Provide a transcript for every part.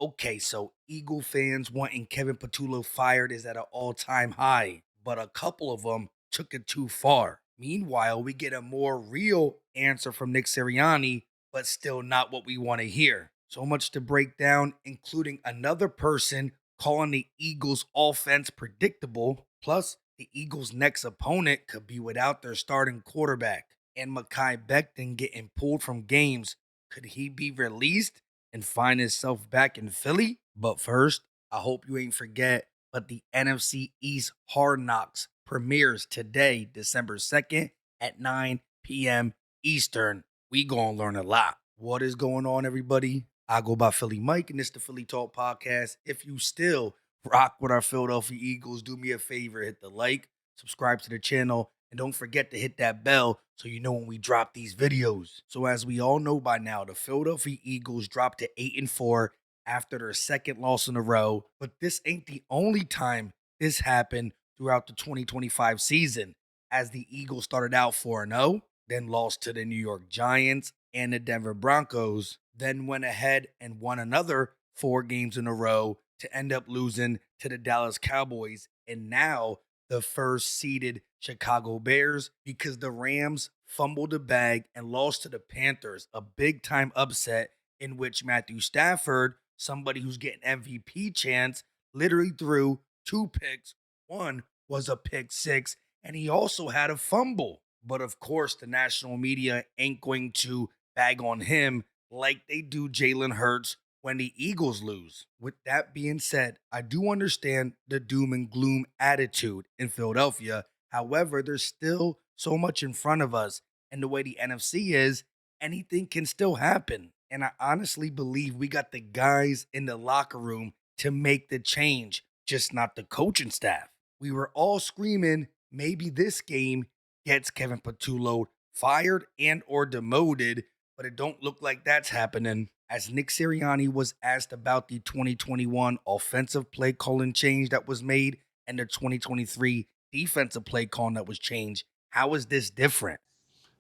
Okay, so Eagle fans wanting Kevin Patullo fired is at an all-time high, but a couple of them took it too far. Meanwhile, we get a more real answer from Nick Sirianni, but still not what we want to hear. So much to break down, including another person calling the Eagles' offense predictable. Plus, the Eagles' next opponent could be without their starting quarterback. And Mekhi Becton getting pulled from games. Could he be released and find himself back in Philly? But first, I hope you ain't forget, but the NFC East Hard Knocks premieres today, December 2nd at 9 p.m. Eastern. We gonna learn a lot. What is going on, everybody? I go by Philly Mike, and this is the Philly Talk Podcast. If you still rock with our Philadelphia Eagles, do me a favor, hit the like, subscribe to the channel, and don't forget to hit that bell so you know when we drop these videos. So as we all know by now, the Philadelphia Eagles dropped to 8-4 after their second loss in a row. But this ain't the only time this happened throughout the 2025 season, as the Eagles started out 4-0, then lost to the New York Giants and the Denver Broncos, then went ahead and won another 4 games in a row to end up losing to the Dallas Cowboys, and now the first seeded Chicago Bears, because the Rams fumbled the bag and lost to the Panthers, a big time upset in which Matthew Stafford, somebody who's getting MVP chance, literally threw 2 picks. One was a pick 6, and he also had a fumble. But of course, the national media ain't going to bag on him like they do Jalen Hurts when the Eagles lose. With that being said, I do understand the doom and gloom attitude in Philadelphia. However, there's still so much in front of us, and the way the NFC is, anything can still happen. And I honestly believe we got the guys in the locker room to make the change, just not the coaching staff. We were all screaming, maybe this game gets Kevin Patullo fired and or demoted, but it don't look like that's happening. As Nick Sirianni was asked about the 2021 offensive play calling change that was made and the 2023 defensive play calling that was changed, how is this different?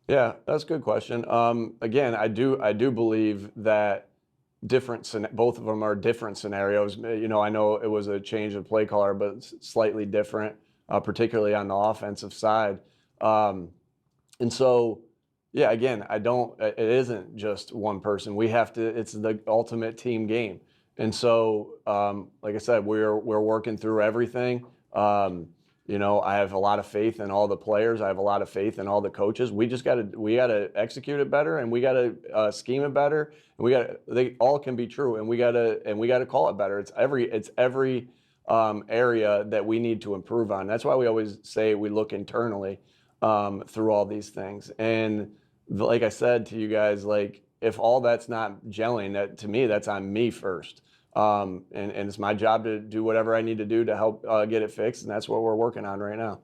Yeah, that's a good question. Again, I do believe that both of them are different scenarios. I know it was a change of play caller, but it's slightly different, particularly on the offensive side. And so, yeah, again, it isn't just one person. It's the ultimate team game. And so, like I said, we're working through everything. I have a lot of faith in all the players. I have a lot of faith in all the coaches. We gotta execute it better, and we gotta scheme it better. And they all can be true, and we gotta call it better. It's every area that we need to improve on. That's why we always say we look internally through all these things. And like I said to you guys, like if all that's not gelling, to me, that's on me first. And it's my job to do whatever I need to do to help get it fixed, and that's what we're working on right now.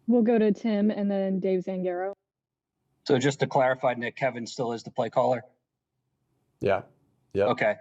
We'll go to Tim and then Dave Zangaro. So just to clarify, Nick, Kevin still is the play caller? Yeah. Yep. Okay.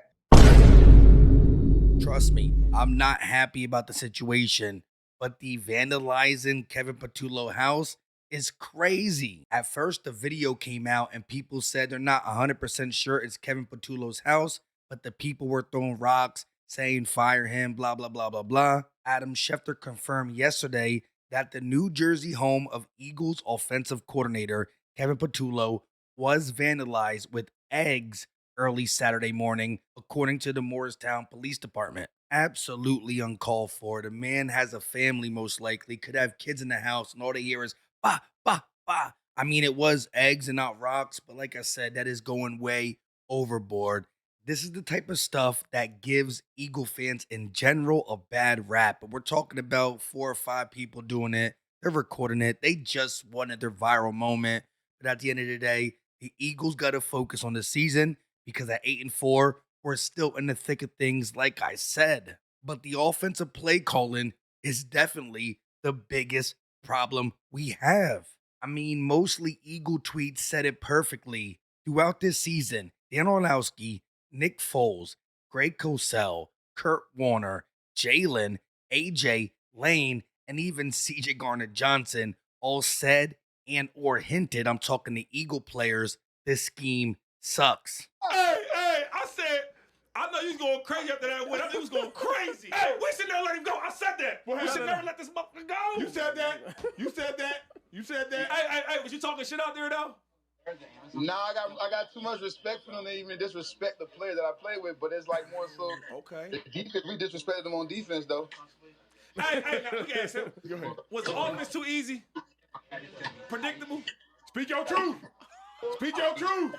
Trust me, I'm not happy about the situation, but the vandalizing Kevin Patullo house is crazy. At first, the video came out and people said they're not 100% sure it's Kevin Patullo's house, but the people were throwing rocks, saying fire him, blah, blah, blah, blah, blah. Adam Schefter confirmed yesterday that the New Jersey home of Eagles offensive coordinator Kevin Patullo was vandalized with eggs early Saturday morning, according to the Morristown Police Department. Absolutely uncalled for. The man has a family, most likely, could have kids in the house, and all they hear is bah, bah, bah. I mean, it was eggs and not rocks, but like I said, that is going way overboard. This is the type of stuff that gives Eagle fans in general a bad rap. But we're talking about 4 or 5 people doing it. They're recording it. They just wanted their viral moment. But at the end of the day, the Eagles got to focus on the season, because at 8-4, we're still in the thick of things, like I said. But the offensive play calling is definitely the biggest problem we have. I mean, mostly Eagle tweets said it perfectly. Throughout this season, Dan Orlowski, Nick Foles, Greg Cosell, Kurt Warner, Jalen, AJ, Lane, and even CJ Garner-Johnson all said and or hinted, I'm talking to Eagle players, this scheme sucks. Hey, I know you was going crazy after that win. I think you was going crazy. Hey, we should never let him go. I said that. We should never let this motherfucker go. You said that. You said that. You said that. Hey, was you talking shit out there, though? Nah, I got too much respect for them to even disrespect the player that I play with, but it's like more so. Okay. The defense, we disrespected them on defense, though. Hey, now, we can ask him. Go ahead. Was the offense too easy? Predictable? Speak your truth. Speak your truth.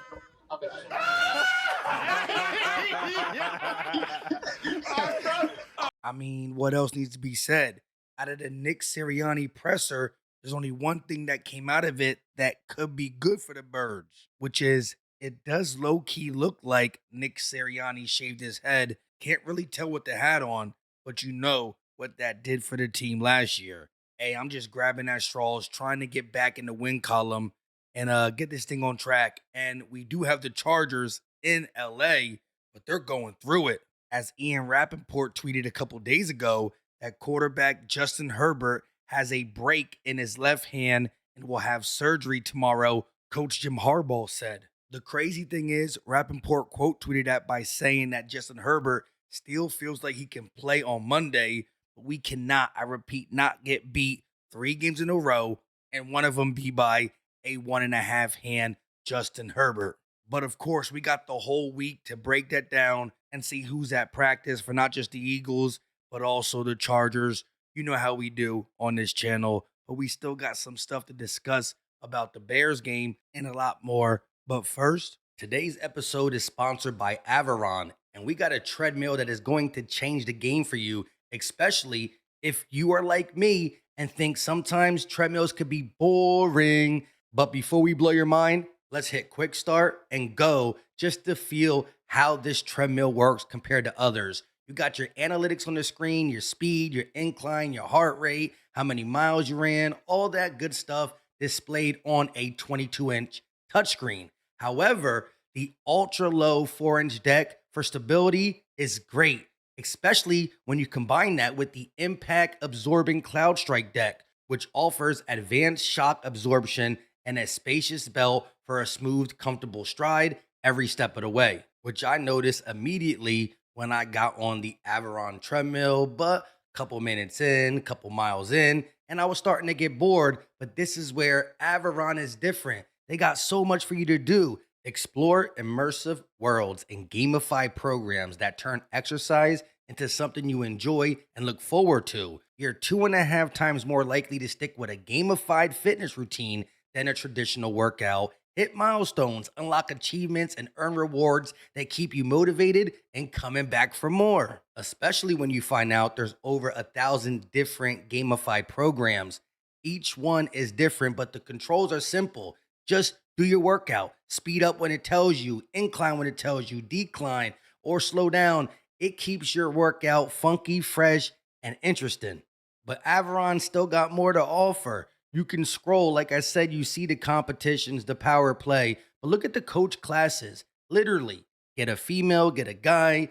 I mean, what else needs to be said? Out of the Nick Sirianni presser, there's only one thing that came out of it that could be good for the Birds, which is it does low-key look like Nick Sirianni shaved his head. Can't really tell with the hat on, but you know what that did for the team last year. Hey, I'm just grabbing at straws, trying to get back in the win column and get this thing on track. And we do have the Chargers in LA, but they're going through it. As Ian Rappaport tweeted a couple days ago, that quarterback Justin Herbert has a break in his left hand and will have surgery tomorrow, Coach Jim Harbaugh said. The crazy thing is, Rappaport quote tweeted that by saying that Justin Herbert still feels like he can play on Monday, but we cannot, I repeat, not get beat 3 games in a row, and one of them be by a 1.5 hand Justin Herbert. But of course, we got the whole week to break that down and see who's at practice for not just the Eagles, but also the Chargers. You know how we do on this channel, but we still got some stuff to discuss about the Bears game and a lot more. But first, today's episode is sponsored by Aviron, and we got a treadmill that is going to change the game for you, especially if you are like me and think sometimes treadmills could be boring. But before we blow your mind, let's hit quick start and go just to feel how this treadmill works compared to others. You got your analytics on the screen, your speed, your incline, your heart rate, how many miles you ran, all that good stuff displayed on a 22-inch touchscreen. However, the ultra-low 4-inch deck for stability is great, especially when you combine that with the impact-absorbing CloudStrike deck, which offers advanced shock absorption and a spacious belt for a smooth, comfortable stride every step of the way, which I noticed immediately when I got on the Aviron treadmill, but a couple minutes in, couple miles in, and I was starting to get bored. But this is where Aviron is different. They got so much for you to do. Explore immersive worlds and gamify programs that turn exercise into something you enjoy and look forward to. You're 2.5 times more likely to stick with a gamified fitness routine than a traditional workout. Hit milestones, unlock achievements, and earn rewards that keep you motivated and coming back for more. Especially when you find out there's over 1,000 different gamified programs. Each one is different, but the controls are simple. Just do your workout. Speed up when it tells you, incline when it tells you, decline, or slow down. It keeps your workout funky, fresh, and interesting. But Aviron still got more to offer. You can scroll, like I said, you see the competitions, the power play, but look at the coach classes. Literally, get a female, get a guy.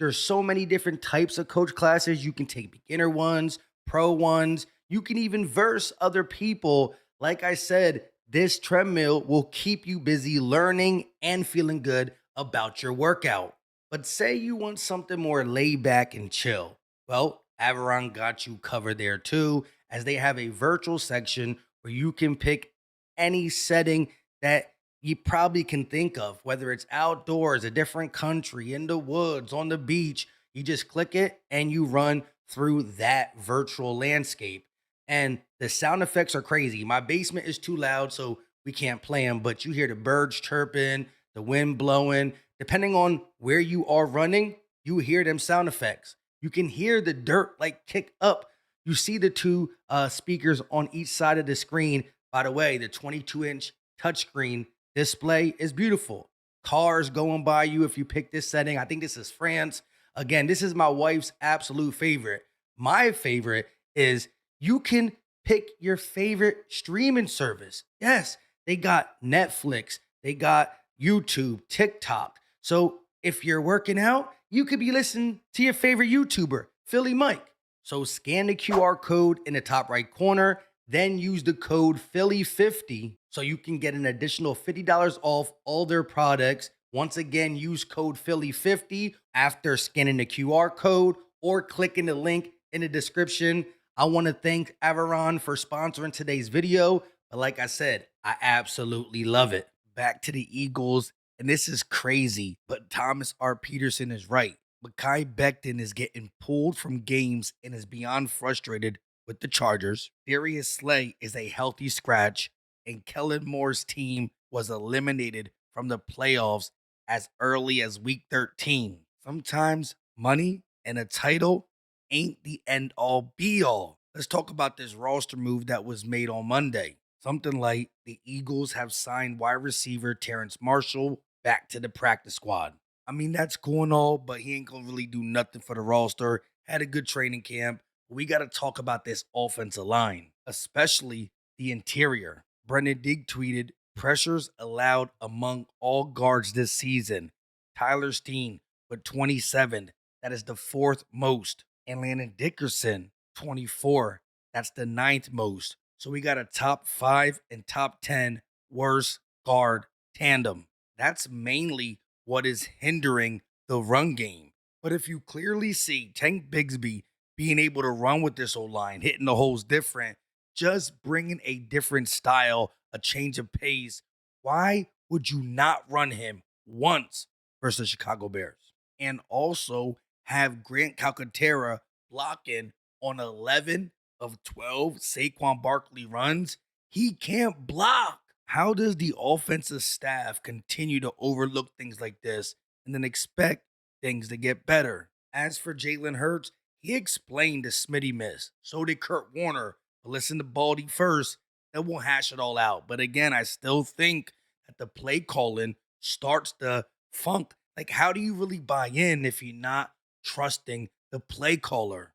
There's so many different types of coach classes. You can take beginner ones, pro ones. You can even verse other people. Like I said, this treadmill will keep you busy learning and feeling good about your workout. But say you want something more laid back and chill. Well, Aviron got you covered there too, as they have a virtual section where you can pick any setting that you probably can think of, whether it's outdoors, a different country, in the woods, on the beach. You just click it and you run through that virtual landscape. And the sound effects are crazy. My basement is too loud, so we can't play them, but you hear the birds chirping, the wind blowing. Depending on where you are running, you hear them sound effects. You can hear the dirt like kick up. You see the 2 speakers on each side of the screen. By the way, the 22-inch touchscreen display is beautiful. Cars going by you if you pick this setting. I think this is France. Again, this is my wife's absolute favorite. My favorite is you can pick your favorite streaming service. Yes, they got Netflix. They got YouTube, TikTok. So if you're working out, you could be listening to your favorite YouTuber, Philly Mike. So scan the QR code in the top right corner, then use the code Philly50 so you can get an additional $50 off all their products Once again, use code Philly50 after scanning the QR code or clicking the link in the description. I want to thank Aviron for sponsoring today's video. But like I said, I absolutely love it. Back to the Eagles, and this is crazy, but Thomas R. Peterson is right. Mekhi Becton is getting pulled from games and is beyond frustrated with the Chargers. Darius Slay is a healthy scratch, and Kellen Moore's team was eliminated from the playoffs as early as week 13. Sometimes money and a title ain't the end all be all. Let's talk about this roster move that was made on Monday. Something like the Eagles have signed wide receiver Terrence Marshall back to the practice squad. I mean, that's cool and all, but he ain't gonna really do nothing for the roster. Had a good training camp. We got to talk about this offensive line, especially the interior. Brendan Digg tweeted, pressures allowed among all guards this season. Tyler Steen with 27. That is the fourth most. And Landon Dickerson, 24. That's the ninth most. So we got a top 5 and top 10 worst guard tandem. That's mainly what is hindering the run game. But if you clearly see Tank Bigsby being able to run with this O-line, hitting the holes different, just bringing a different style, a change of pace, why would you not run him once versus the Chicago Bears? And also have Grant Calcaterra blocking on 11 of 12 Saquon Barkley runs. He can't block. How does the offensive staff continue to overlook things like this and then expect things to get better? As for Jalen Hurts, he explained the Smitty miss. So did Kurt Warner. But listen to Baldy first. Then we'll hash it all out. But again, I still think that the play calling starts to funk. Like, how do you really buy in if you're not trusting the play caller?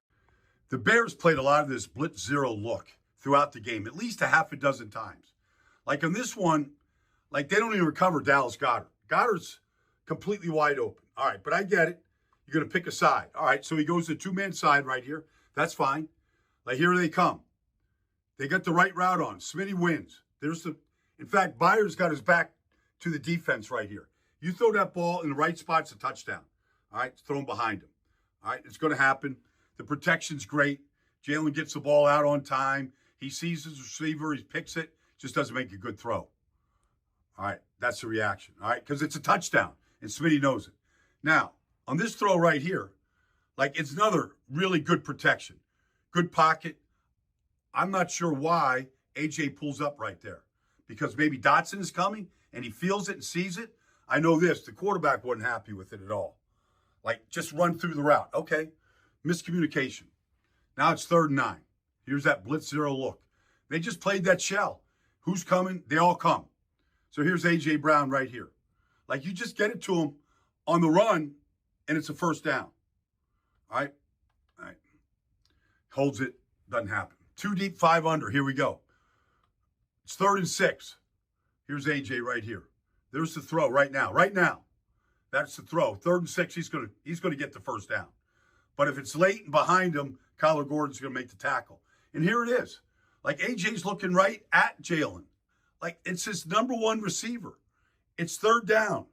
The Bears played a lot of this blitz zero look throughout the game, at least a half a dozen times. Like on this one, like they don't even recover Dallas Goedert. Goddard's completely wide open. All right, but I get it. You're going to pick a side. All right, so he goes to two-man side right here. That's fine. Like here they come. They got the right route on. Smitty wins. In fact, Byers got his back to the defense right here. You throw that ball in the right spot, it's a touchdown. All right, it's thrown behind him. All right, it's going to happen. The protection's great. Jalen gets the ball out on time. He sees his receiver. He picks it. Just doesn't make a good throw. All right, that's the reaction. All right, because it's a touchdown, and Smitty knows it. Now, on this throw right here, like it's another really good protection. Good pocket. I'm not sure why AJ pulls up right there. Because maybe Dotson is coming, and he feels it and sees it. I know this. The quarterback wasn't happy with it at all. Like, just run through the route. Okay. Miscommunication. Now it's 3rd and 9. Here's that blitz zero look. They just played that shell. Who's coming? They all come. So here's A.J. Brown right here. Like, you just get it to him on the run, and it's a first down. All right? All right. Holds it. Doesn't happen. 2 deep, 5 under. Here we go. It's 3rd and 6. Here's A.J. right here. There's the throw right now. Right now. That's the throw. 3rd and 6, he's gonna get the first down. But if it's late and behind him, Kyler Gordon's going to make the tackle. And here it is. Like, AJ's looking right at Jalen. Like, it's his number one receiver. It's 3rd down.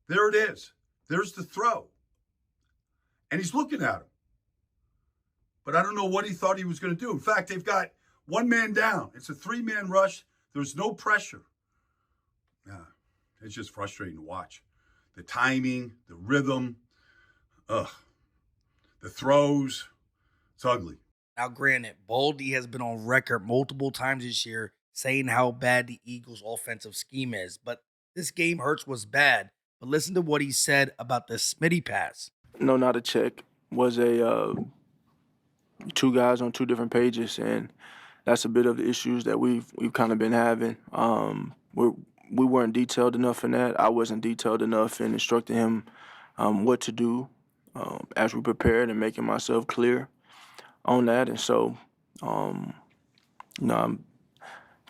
There it is. There's the throw. And he's looking at him. But I don't know what he thought he was going to do. In fact, they've got one man down. It's a 3-man rush. There's no pressure. It's just frustrating to watch. The timing, the rhythm, the throws. It's ugly. Now, granted, Baldy has been on record multiple times this year saying how bad the Eagles' offensive scheme is. But this game Hurts was bad. But listen to what he said about the Smitty pass. No, not a check. Was a 2 guys on 2 different pages, and that's a bit of the issues that we've kind of been having. We weren't detailed enough in that. I wasn't detailed enough in instructing him what to do as we prepared and making myself clear on that. And so, I'm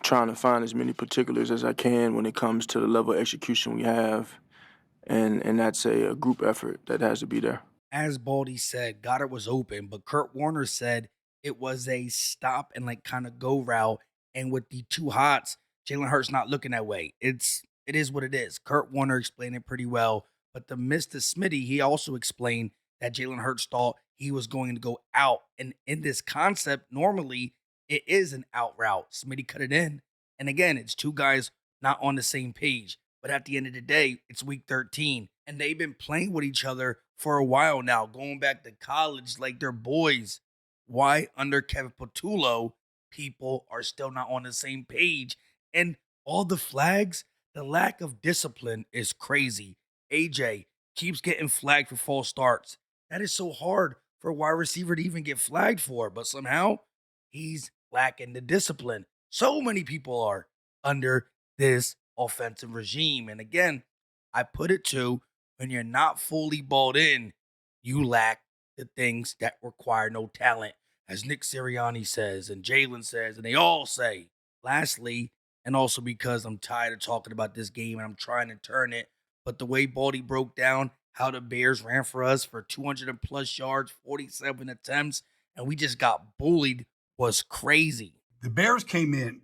trying to find as many particulars as I can when it comes to the level of execution we have. And that's a group effort that has to be there. As Baldy said, Goddard was open, but Kurt Warner said it was a stop and like kind of go route. And with the 2 hots, Jalen Hurts not looking that way. It's it is what it is. Kurt Warner explained it pretty well. But the Mr. Smitty, he also explained that Jalen Hurts thought he was going to go out. And in this concept, normally it is an out route. Smitty cut it in. And again, it's two guys not on the same page. But at the end of the day, it's week 13. And they've been playing with each other for a while now, going back to college like they're boys. Why under Kevin Patullo, people are still not on the same page? And all the flags, the lack of discipline is crazy. AJ keeps getting flagged for false starts. That is so hard for a wide receiver to even get flagged for, but somehow he's lacking the discipline. So many people are under this offensive regime. And again, I put it to when you're not fully balled in, you lack the things that require no talent, as Nick Sirianni says, and Jalen says, and they all say. Lastly, and also because I'm tired of talking about this game and I'm trying to turn it, but the way Baldy broke down how the Bears ran for us for 200 and plus yards, 47 attempts, and we just got bullied was crazy. The Bears came in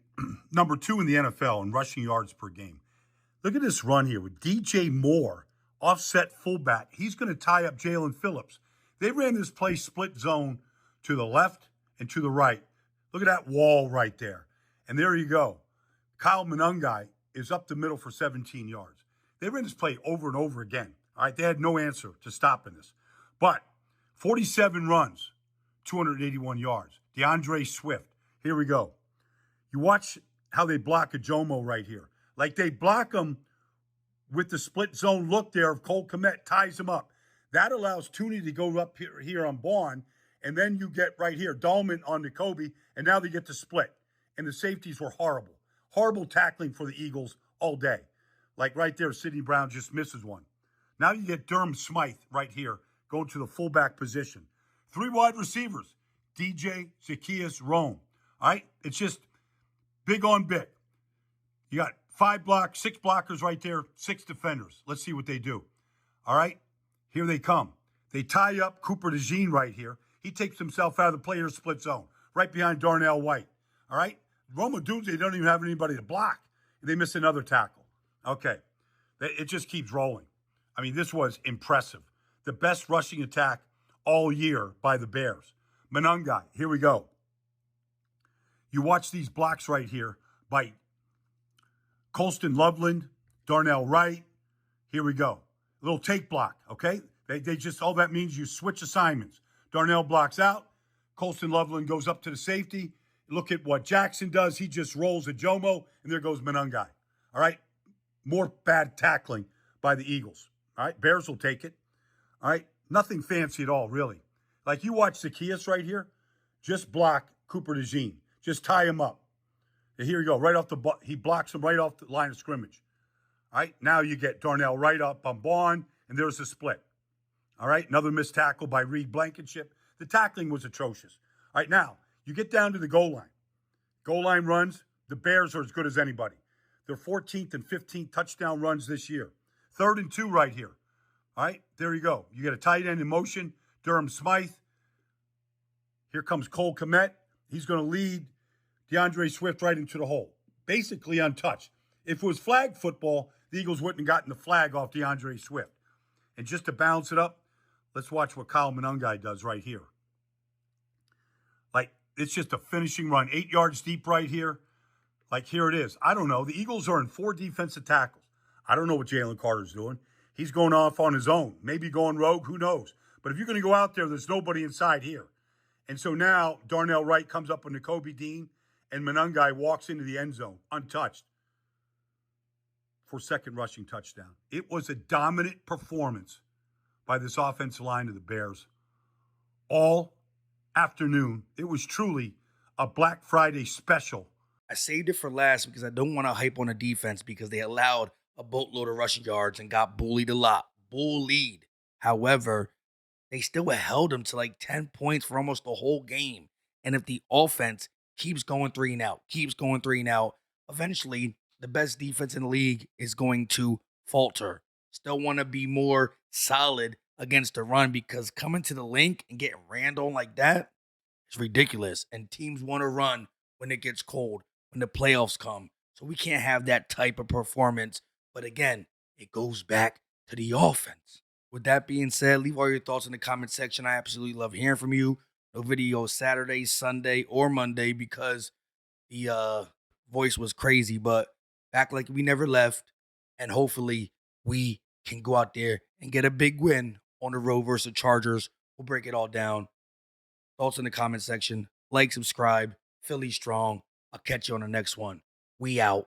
number 2 in the NFL in rushing yards per game. Look at this run here with DJ Moore, offset fullback. He's going to tie up Jalen Phillips. They ran this play split zone to the left and to the right. Look at that wall right there. And there you go. Kyle Monangai is up the middle for 17 yards. They ran this play over and over again. All right, they had no answer to stopping this. But 47 runs, 281 yards. DeAndre Swift. Here we go. You watch how they block a Jomo right here. Like they block him with the split zone look there of Cole Kmet, ties him up. That allows Tooney to go up here on Bond, and then you get right here, Dahlman on the Kobe, and now they get to split. And the safeties were horrible. Horrible tackling for the Eagles all day. Like right there, Sidney Brown just misses one. Now you get Durham Smythe right here going to the fullback position. 3 wide receivers, DJ, Zacchaeus, Rome. All right, it's just big on big. You got 6 blockers right there, 6 defenders. Let's see what they do. All right, here they come. They tie up Cooper DeJean right here. He takes himself out of the player split zone, right behind Darnell White. All right, Roma dudes, they don't even have anybody to block. They miss another tackle. Okay, it just keeps rolling. I mean, this was impressive. The best rushing attack all year by the Bears. Monangai, here we go. You watch these blocks right here by Colston Loveland, Darnell Wright. Here we go. A little take block, okay? They just, all that means you switch assignments. Darnell blocks out. Colston Loveland goes up to the safety. Look at what Jackson does. He just rolls a Jomo, and there goes Monangai. All right? More bad tackling by the Eagles. All right? Bears will take it. All right? Nothing fancy at all, really. Like you watch Zacchaeus right here. Just block Cooper DeJean. Just tie him up. And here you go. Right off he blocks him right off the line of scrimmage. All right? Now you get Darnell right up on Bond, and there's a split. All right? Another missed tackle by Reed Blankenship. The tackling was atrocious. All right, now, you get down to the goal line. Goal line runs, the Bears are as good as anybody. They're 14th and 15th touchdown runs this year. 3rd and 2 right here. All right, there you go. You get a tight end in motion, Durham Smythe. Here comes Cole Kmet. He's going to lead DeAndre Swift right into the hole. Basically untouched. If it was flag football, the Eagles wouldn't have gotten the flag off DeAndre Swift. And just to balance it up, let's watch what Kyle Monangai does right here. Like, it's just a finishing run. 8 yards deep right here. Like, here it is. I don't know. The Eagles are in 4 defensive tackles. I don't know what Jalen Carter's doing. He's going off on his own. Maybe going rogue. Who knows? But if you're going to go out there, there's nobody inside here. And so now Darnell Wright comes up on the Kobe Dean, and Monangai walks into the end zone untouched for 2nd rushing touchdown. It was a dominant performance by this offensive line of the Bears all afternoon. It was truly a Black Friday special. I saved it for last because I don't want to hype on the defense because they allowed a boatload of rushing yards and got bullied a lot. Bullied. However, they still held them to like 10 points for almost the whole game. And if the offense keeps going 3 and out, eventually the best defense in the league is going to falter. Still want to be more solid against the run because coming to the link and getting ran on like that is ridiculous. And teams want to run when it gets cold, when the playoffs come. So we can't have that type of performance But again, it goes back to the offense. With that being said, leave all your thoughts in the comment section. I absolutely love hearing from you. No video Saturday, Sunday, or Monday because the voice was crazy, but back like we never left. And hopefully we can go out there and get a big win on the road versus the Chargers. We'll break it all down. Thoughts in the comment section. Like, subscribe. Philly strong. I'll catch you on the next one. We out.